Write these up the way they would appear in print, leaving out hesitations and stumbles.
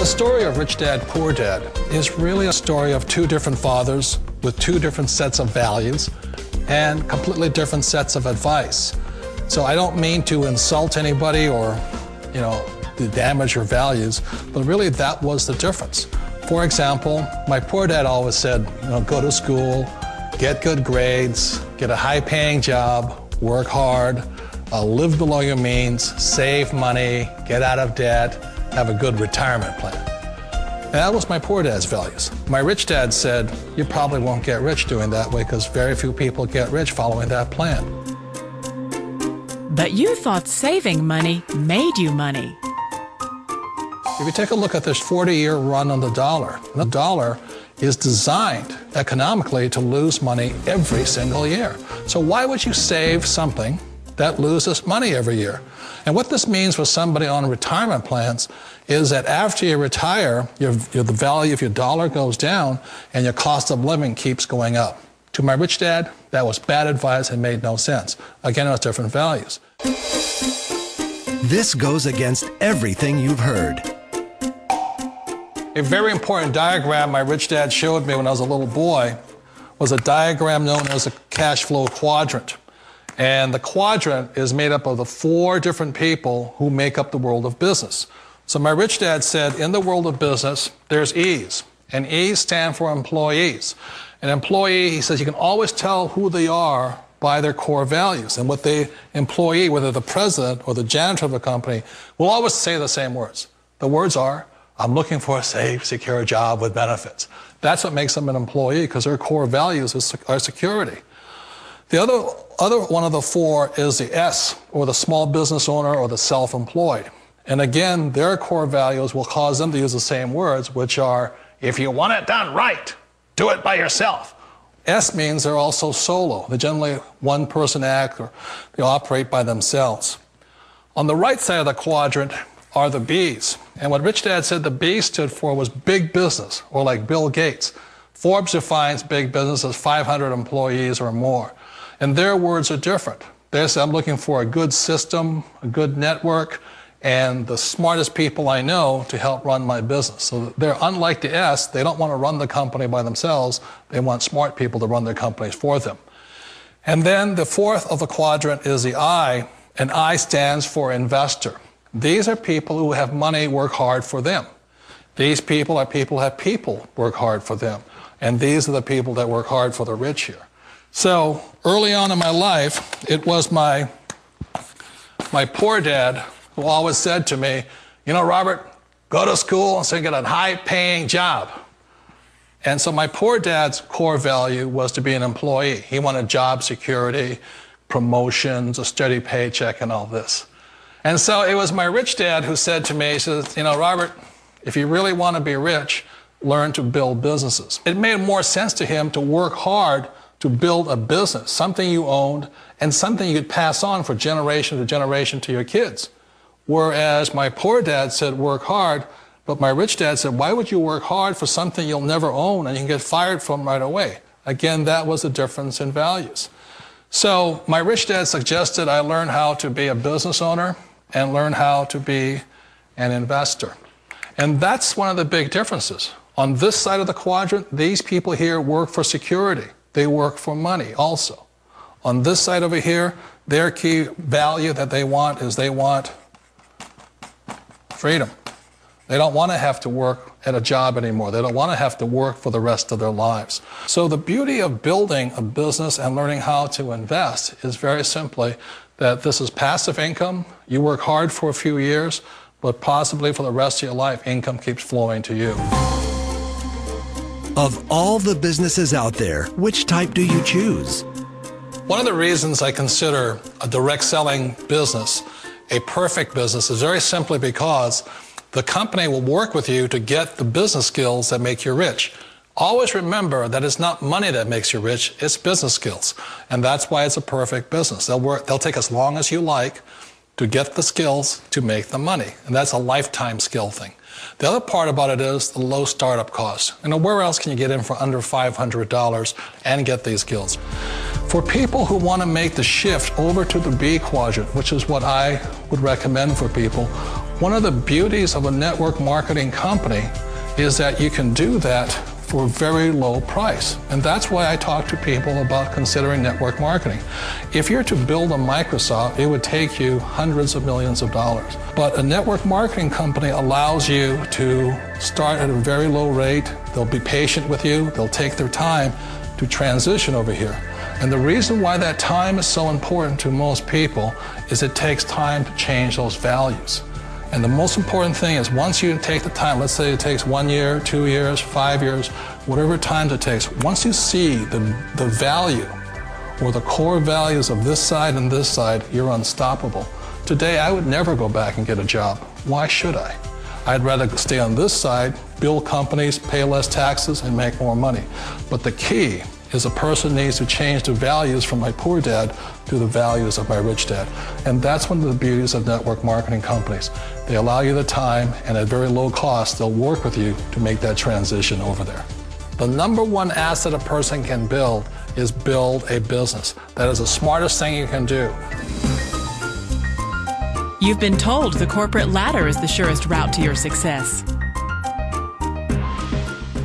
The story of Rich Dad, Poor Dad is really a story of two different fathers with two different sets of values and completely different sets of advice. So I don't mean to insult anybody or, to damage your values, but really that was the difference. For example, my poor dad always said, go to school, get good grades, get a high-paying job, work hard, live below your means, save money, get out of debt, have a good retirement plan. And that was my poor dad's values. My rich dad said, you probably won't get rich doing that way because very few people get rich following that plan. But you thought saving money made you money. If you take a look at this 40-year run on the dollar is designed economically to lose money every single year. So why would you save something that loses money every year? And what this means for somebody on retirement plans is that after you retire, the value of your dollar goes down and your cost of living keeps going up. To my rich dad, that was bad advice and made no sense. Again, it was different values. This goes against everything you've heard. A very important diagram my rich dad showed me when I was a little boy was a diagram known as a cash flow quadrant. And the quadrant is made up of the four different people who make up the world of business. So my rich dad said, in the world of business, there's E's. And E's stand for employees. An employee, he says, you can always tell who they are by their core values. And what the employee, whether the president or the janitor of the company, will always say the same words. The words are, I'm looking for a safe, secure job with benefits. That's what makes them an employee, because their core values are security. The other one of the four is the S, or the small business owner or the self-employed. And again, their core values will cause them to use the same words, which are, if you want it done right, do it by yourself. S means they're also solo. They're generally one-person act, or they operate by themselves. On the right side of the quadrant are the B's. And what Rich Dad said the B stood for was big business, or like Bill Gates. Forbes defines big business as 500 employees or more. And their words are different. They say, I'm looking for a good system, a good network, and the smartest people I know to help run my business. So they're unlike the S. They don't want to run the company by themselves. They want smart people to run their companies for them. And then the fourth of the quadrant is the I, and I stands for investor. These are people who have money work hard for them. These people are people who have people work hard for them. And these are the people that work hard for the rich here. So early on in my life, it was my poor dad who always said to me, Robert, go to school and so get a high-paying job. And so my poor dad's core value was to be an employee. He wanted job security, promotions, a steady paycheck, and all this. And so it was my rich dad who said to me, he says, Robert, if you really want to be rich, learn to build businesses. It made more sense to him to work hard to build a business, something you owned, and something you could pass on for generation to generation to your kids. Whereas my poor dad said, work hard, but my rich dad said, why would you work hard for something you'll never own and you can get fired from right away? Again, that was the difference in values. So my rich dad suggested I learn how to be a business owner and learn how to be an investor. And that's one of the big differences. On this side of the quadrant, these people here work for security. They work for money also. On this side over here, their key value that they want is they want freedom. They don't want to have to work at a job anymore. They don't want to have to work for the rest of their lives. So the beauty of building a business and learning how to invest is very simply that this is passive income. You work hard for a few years, but possibly for the rest of your life, income keeps flowing to you. Of all the businesses out there, which type do you choose? One of the reasons I consider a direct selling business a perfect business is very simply because the company will work with you to get the business skills that make you rich. Always remember that it's not money that makes you rich, it's business skills. And that's why it's a perfect business. They'll take as long as you like to get the skills to make the money. And that's a lifetime skill thing. The other part about it is the low startup cost. Where else can you get in for under $500 and get these skills? For people who want to make the shift over to the B quadrant, which is what I would recommend for people, One of the beauties of a network marketing company is that you can do that for a very low price. And that's why I talk to people about considering network marketing. If you're to build a Microsoft, it would take you hundreds of millions of dollars. But a network marketing company allows you to start at a very low rate. They'll be patient with you. They'll take their time to transition over here. And the reason why that time is so important to most people is it takes time to change those values. And the most important thing is once you take the time, let's say it takes 1 year, 2 years, 5 years, whatever time it takes, once you see the value or the core values of this side and this side, you're unstoppable. Today, I would never go back and get a job. Why should I? I'd rather stay on this side, build companies, pay less taxes, and make more money. But the key is a person needs to change the values from my poor dad to the values of my rich dad. And that's one of the beauties of network marketing companies. They allow you the time, and at very low cost, they'll work with you to make that transition over there. The number one asset a person can build is build a business. That is the smartest thing you can do. You've been told the corporate ladder is the surest route to your success.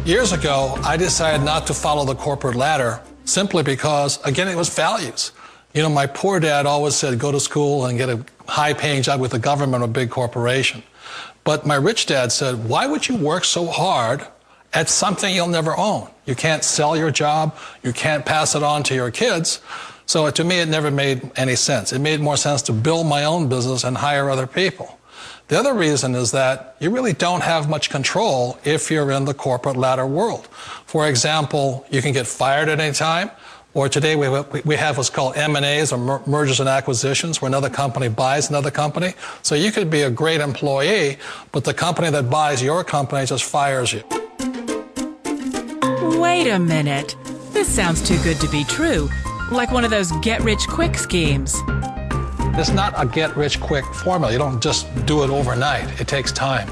Years ago, I decided not to follow the corporate ladder simply because, again, it was values. You know, my poor dad always said, go to school and get a high-paying job with the government or a big corporation. But my rich dad said, why would you work so hard at something you'll never own? You can't sell your job. You can't pass it on to your kids. So to me, it never made any sense. It made more sense to build my own business and hire other people. The other reason is that you really don't have much control if you're in the corporate ladder world. For example, you can get fired at any time, or today we have what's called M&As, or mergers and acquisitions, where another company buys another company. So you could be a great employee, but the company that buys your company just fires you. Wait a minute. This sounds too good to be true. Like one of those get-rich-quick schemes. It's not a get-rich-quick formula. You don't just do it overnight. It takes time.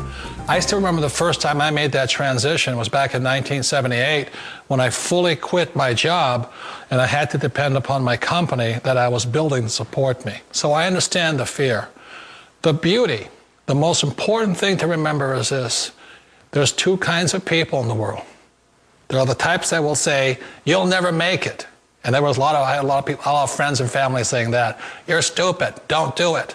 I still remember the first time I made that transition was back in 1978 when I fully quit my job and I had to depend upon my company that I was building to support me. So I understand the fear. The beauty, the most important thing to remember is this. There's two kinds of people in the world. There are the types that will say, you'll never make it. And I had a lot of friends and family saying that. You're stupid, don't do it.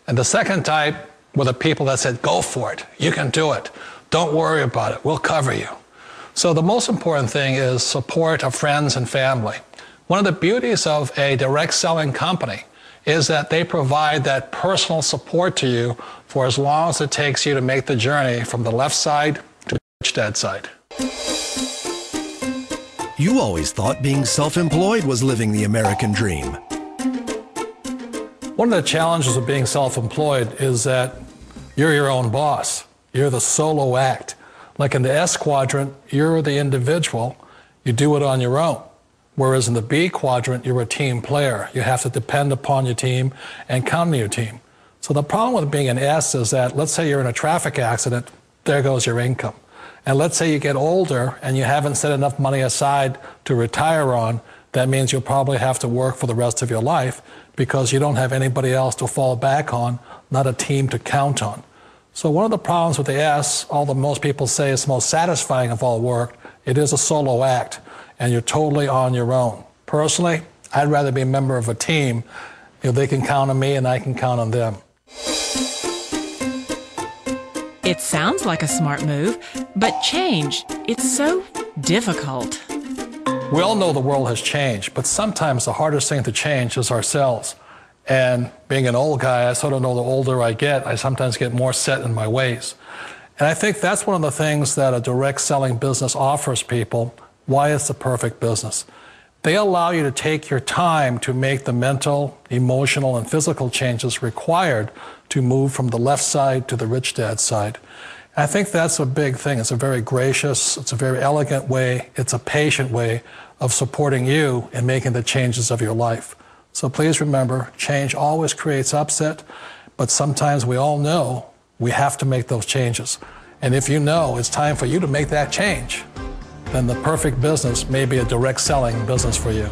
And the second type were the people that said, go for it, you can do it. Don't worry about it, we'll cover you. So the most important thing is support of friends and family. One of the beauties of a direct selling company is that they provide that personal support to you for as long as it takes you to make the journey from the left side to the rich dad side. You always thought being self-employed was living the American dream. One of the challenges of being self-employed is that you're your own boss. You're the solo act. Like in the S quadrant, you're the individual. You do it on your own. Whereas in the B quadrant, you're a team player. You have to depend upon your team and count on your team. So the problem with being an S is that, let's say you're in a traffic accident, there goes your income. And let's say you get older and you haven't set enough money aside to retire on, that means you'll probably have to work for the rest of your life because you don't have anybody else to fall back on, not a team to count on. So one of the problems with the S, although most people say it's the most satisfying of all work, it is a solo act and you're totally on your own. Personally, I'd rather be a member of a team. You know, they can count on me and I can count on them. It sounds like a smart move, but change, it's so difficult. We all know the world has changed, but sometimes the hardest thing to change is ourselves. And being an old guy, I sort of know the older I get, I sometimes get more set in my ways. And I think that's one of the things that a direct selling business offers people, why it's the perfect business. They allow you to take your time to make the mental, emotional, and physical changes required to move from the left side to the rich dad side. And I think that's a big thing. It's a very gracious, it's a very elegant way, it's a patient way of supporting you in making the changes of your life. So please remember, change always creates upset, but sometimes we all know we have to make those changes. And if you know it's time for you to make that change, then the perfect business may be a direct selling business for you.